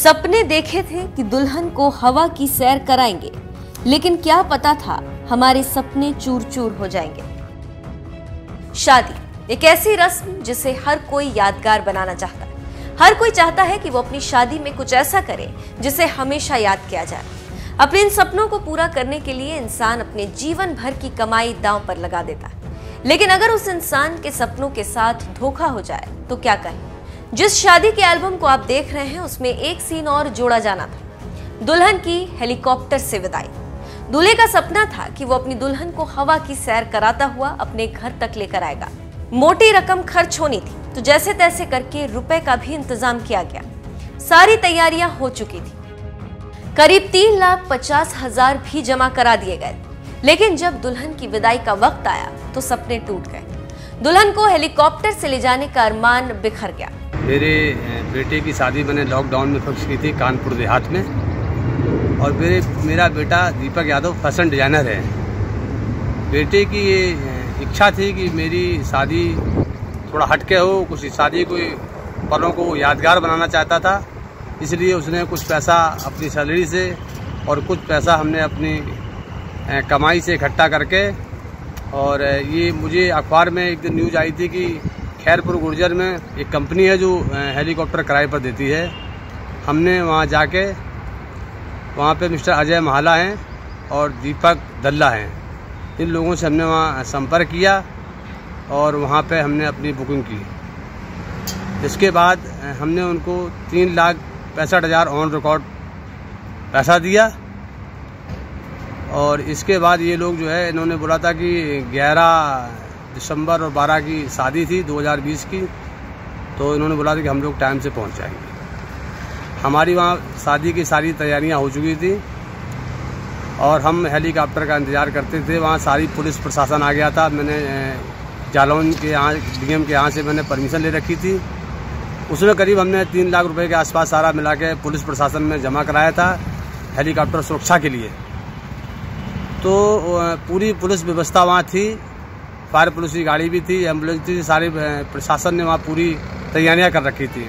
सपने देखे थे कि दुल्हन को हवा की सैर कराएंगे, लेकिन क्या पता था हमारे सपने चूर चूर हो जाएंगे। शादी एक ऐसी रस्म जिसे हर कोई यादगार बनाना चाहता है। हर कोई चाहता है कि वो अपनी शादी में कुछ ऐसा करे जिसे हमेशा याद किया जाए। अपने इन सपनों को पूरा करने के लिए इंसान अपने जीवन भर की कमाई दांव पर लगा देता है, लेकिन अगर उस इंसान के सपनों के साथ धोखा हो जाए तो क्या कहें। जिस शादी के एल्बम को आप देख रहे हैं उसमें एक सीन और जोड़ा जाना था, दुल्हन की हेलीकॉप्टर से विदाई। दूल्हे का सपना था कि वो अपनी दुल्हन को हवा की सैर कराता हुआ अपने घर तक लेकर आएगा। मोटी रकम खर्च होनी थी, तो जैसे तैसे करके रुपए का भी इंतजाम किया गया। सारी तैयारियां हो चुकी थी, करीब 3,50,000 भी जमा करा दिए गए। लेकिन जब दुल्हन की विदाई का वक्त आया तो सपने टूट गए। दुल्हन को हेलीकॉप्टर से ले जाने का अरमान बिखर गया। मेरे बेटे की शादी मैंने लॉकडाउन में फिक्स की थी कानपुर देहात में, और मेरा बेटा दीपक यादव फैशन डिजाइनर है। बेटे की ये इच्छा थी कि मेरी शादी थोड़ा हटके हो, कुछ शादी कोई पलों को यादगार बनाना चाहता था। इसलिए उसने कुछ पैसा अपनी सैलरी से और कुछ पैसा हमने अपनी कमाई से इकट्ठा करके, और ये मुझे अखबार में एक दिन न्यूज़ आई थी कि खैरपुर गुर्जर में एक कंपनी है जो हेलीकॉप्टर किराए पर देती है। हमने वहाँ जाके, वहाँ पे मिस्टर अजय महाला हैं और दीपक दल्ला हैं, इन लोगों से हमने वहाँ संपर्क किया और वहाँ पे हमने अपनी बुकिंग की। इसके बाद हमने उनको 3,65,000 ऑन रिकॉर्ड पैसा दिया। और इसके बाद ये लोग जो है, इन्होंने बोला था कि 11 दिसंबर और 12 की शादी थी 2020 की, तो इन्होंने बोला था कि हम लोग टाइम से पहुंच जाएंगे। हमारी वहाँ शादी की सारी तैयारियां हो चुकी थी और हम हेलीकॉप्टर का इंतज़ार करते थे। वहाँ सारी पुलिस प्रशासन आ गया था। मैंने जालौन के यहाँ डीएम के यहाँ से मैंने परमिशन ले रखी थी। उसमें करीब हमने 3 लाख रुपए के आसपास सारा मिला के पुलिस प्रशासन में जमा कराया था हेलीकॉप्टर सुरक्षा के लिए। तो पूरी पुलिस व्यवस्था वहाँ थी, फायर पुलिस की गाड़ी भी थी, एम्बुलेंस थी, सारी प्रशासन ने वहाँ पूरी तैयारियां कर रखी थी।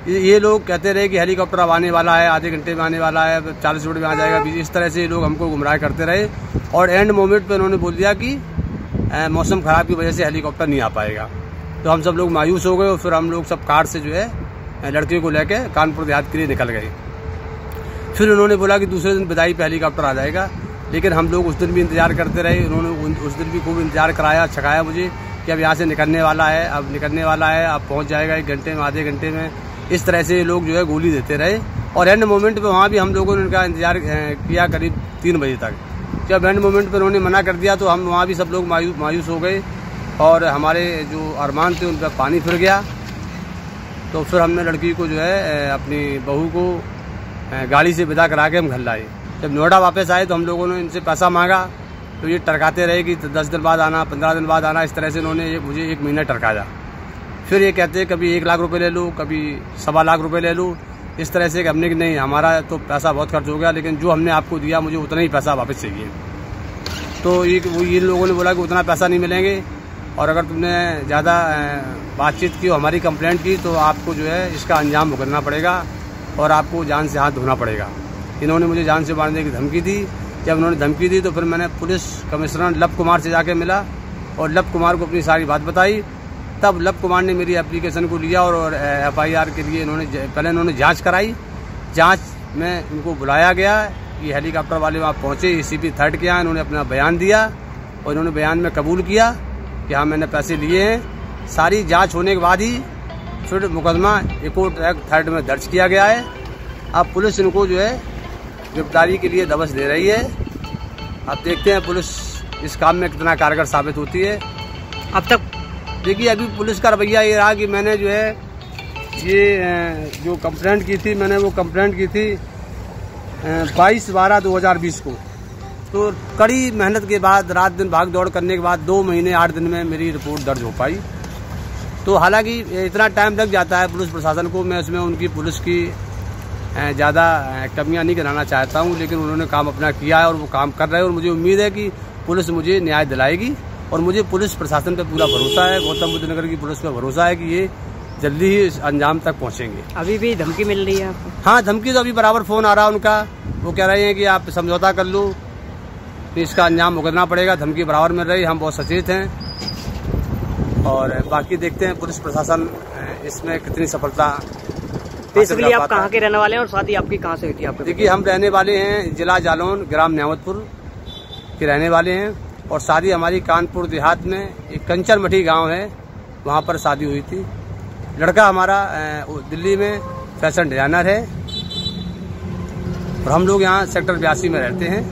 ये लोग कहते रहे कि हेलीकॉप्टर अब आने वाला है, आधे घंटे में आने वाला है, 40 मिनट में आ जाएगा। इस तरह से ये लोग हमको गुमराह करते रहे और एंड मोमेंट पे उन्होंने बोल दिया कि मौसम खराब की वजह से हेलीकॉप्टर नहीं आ पाएगा। तो हम सब लोग मायूस हो गए और फिर हम लोग सब कार से जो है लड़के को लेके कानपुर देहात के लिए निकल गए। फिर उन्होंने बोला कि दूसरे दिन विदाई पे हेलीकॉप्टर आ जाएगा, लेकिन हम लोग उस दिन भी इंतजार करते रहे। उन्होंने उस दिन भी खूब इंतजार कराया, छकाया मुझे कि अब यहाँ से निकलने वाला है, अब निकलने वाला है, अब पहुँच जाएगा 1 घंटे में, आधे घंटे में। इस तरह से ये लोग जो है गोली देते रहे और एंड मोमेंट पे वहाँ भी हम लोगों ने उनका इंतजार किया करीब 3 बजे तक। जब एंड मोमेंट पे उन्होंने मना कर दिया तो हम वहाँ भी सब लोग मायूस हो गए और हमारे जो अरमान थे उन पर पानी फिर गया। तो फिर हमने लड़की को जो है अपनी बहू को गाड़ी से विदा करा के हम घर लाए। जब नोएडा वापस आए तो हम लोगों ने इनसे पैसा मांगा, तो ये टरकाते रहे कि 10 दिन बाद आना, 15 दिन बाद आना। इस तरह से इन्होंने मुझे 1 महीना टरकाया। फिर ये कहते कभी 1 लाख रुपए ले लूँ, कभी 1.25 लाख रुपए ले लूँ। इस तरह से हमने कि नहीं, हमारा तो पैसा बहुत खर्च हो गया, लेकिन जो हमने आपको दिया मुझे उतना ही पैसा वापस चाहिए। तो ये लोगों ने बोला कि उतना पैसा नहीं मिलेंगे, और अगर तुमने ज़्यादा बातचीत की और हमारी कंप्लेंट की तो आपको जो है इसका अंजाम भुगतना पड़ेगा और आपको जान से हाथ धोना पड़ेगा। इन्होंने मुझे जान से मारने की धमकी दी। जब उन्होंने धमकी दी तो फिर मैंने पुलिस कमिश्नर लव कुमार से जाके मिला और लव कुमार को अपनी सारी बात बताई। तब लव कुमार ने मेरी एप्लीकेशन को लिया और FIR के लिए पहले इन्होंने जांच कराई। जांच में उनको बुलाया गया। ये हेलीकॉप्टर वाले वहाँ पहुँचे, ACP 3rd के यहाँ। इन्होंने अपना बयान दिया और इन्होंने बयान में कबूल किया कि हाँ मैंने पैसे लिए हैं। सारी जाँच होने के बाद ही फिर मुकदमा ECO Act 3rd में दर्ज किया गया है। अब पुलिस इनको जो है गिरफ्तारी के लिए दबस दे रही है। अब देखते हैं पुलिस इस काम में कितना कारगर साबित होती है। अब तक देखिए, अभी पुलिस का रवैया ये रहा कि मैंने जो है ये जो कंप्लेंट की थी, मैंने वो कंप्लेंट की थी 22/12/2020 को। तो कड़ी मेहनत के बाद, रात दिन भाग दौड़ करने के बाद 2 महीने 8 दिन में मेरी रिपोर्ट दर्ज हो पाई। तो हालांकि इतना टाइम लग जाता है पुलिस प्रशासन को, मैं इसमें उनकी पुलिस की ज़्यादा कमियां नहीं गिनाना चाहता हूं, लेकिन उन्होंने काम अपना किया है और वो काम कर रहे हैं। और मुझे उम्मीद है कि पुलिस मुझे न्याय दिलाएगी और मुझे पुलिस प्रशासन पे पूरा भरोसा है, गौतम बुद्ध नगर की पुलिस पे भरोसा है कि ये जल्दी ही इस अंजाम तक पहुंचेंगे। अभी भी धमकी मिल रही है आपको? हाँ, धमकी तो अभी बराबर फ़ोन आ रहा है उनका। वो कह रहे हैं कि आप समझौता कर लो, तो इसका अंजाम भुगतना पड़ेगा। धमकी बराबर मिल रही है, हम बहुत सचेत हैं और बाकी देखते हैं पुलिस प्रशासन इसमें कितनी सफलता। बेसिकली आप कहाँ के रहने वाले हैं और शादी आपकी कहाँ से हुई थी? आपको देखिए, हम रहने वाले हैं जिला जालौन, ग्राम न्यामतपुर के रहने वाले हैं और शादी हमारी कानपुर देहात में एक कंचरमठी गांव है, वहां पर शादी हुई थी। लड़का हमारा दिल्ली में फैशन डिजाइनर है और हम लोग यहाँ सेक्टर 82 में रहते हैं।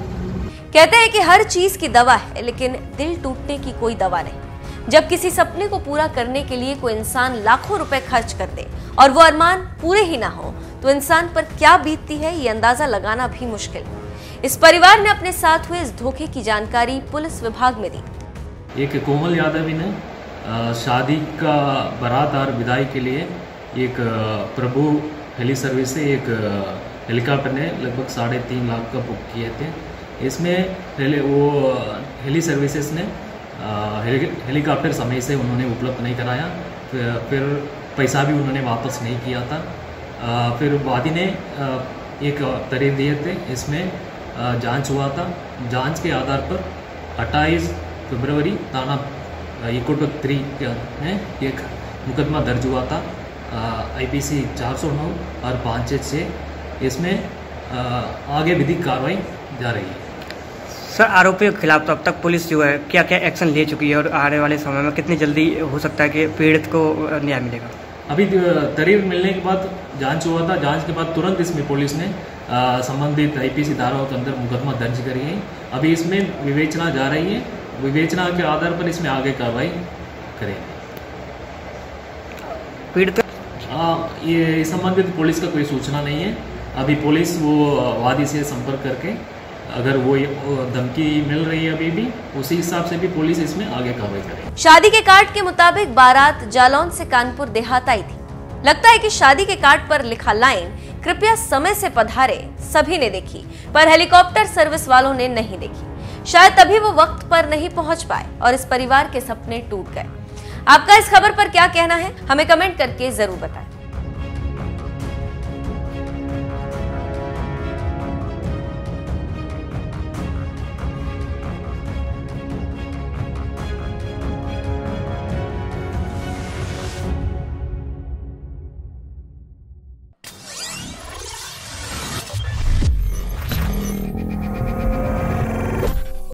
कहते हैं कि हर चीज की दवा है, लेकिन दिल टूटने की कोई दवा नहीं। जब किसी सपने को पूरा करने के लिए कोई इंसान लाखों रुपए खर्च कर दे और वो अरमान पूरे ही ना हो, तो इंसान पर क्या बीतती है ये अंदाजा लगाना भी मुश्किल है। इस परिवार ने अपने साथ हुए इस धोखे की जानकारी पुलिस विभाग में दी। एक कोमल यादव ने शादी का बारात और विदाई के लिए एक प्रभु हेली सर्विस से एक हेलीकॉप्टर ने लगभग 3.5 लाख का बुक किए थे। इसमें वो हेली सर्विसेज ने हेलीकॉप्टर समय से उन्होंने उपलब्ध नहीं कराया, फिर पैसा भी उन्होंने वापस नहीं किया था। फिर वादी ने एक तारीख दिए थे, इसमें जांच हुआ था। जांच के आधार पर 28 फरवरी थाना इकोटो 3 में एक मुकदमा दर्ज हुआ था IPC 409 और 566। इसमें आगे विधिक कार्रवाई जा रही है। सर, आरोपियों के खिलाफ तो अब तक पुलिस जो है क्या क्या एक्शन ले चुकी है और आने वाले समय में कितनी जल्दी हो सकता है कि पीड़ित को न्याय मिलेगा? अभी तारीख मिलने के बाद जांच हुआ था। जांच के बाद तुरंत इसमें पुलिस ने संबंधित IPC धाराओं के अंदर मुकदमा दर्ज करी है। अभी इसमें विवेचना जा रही है, विवेचना के आधार पर इसमें आगे कार्रवाई करेंगे। पीड़ित ये संबंधित पुलिस का कोई सूचना नहीं है। अभी पुलिस वो वादी से संपर्क करके अगर वो धमकी मिल रही है अभी भी, उसी हिसाब से भी पुलिस इसमें आगे कार्रवाई करेगी। शादी के कार्ड के मुताबिक बारात जालौन से कानपुर देहात आई थी। लगता है कि शादी के कार्ड पर लिखा लाइन कृपया समय से पधारे सभी ने देखी, पर हेलीकॉप्टर सर्विस वालों ने नहीं देखी। शायद तभी वो वक्त पर नहीं पहुंच पाए और इस परिवार के सपने टूट गए। आपका इस खबर पर क्या कहना है, हमें कमेंट करके जरूर बताएं।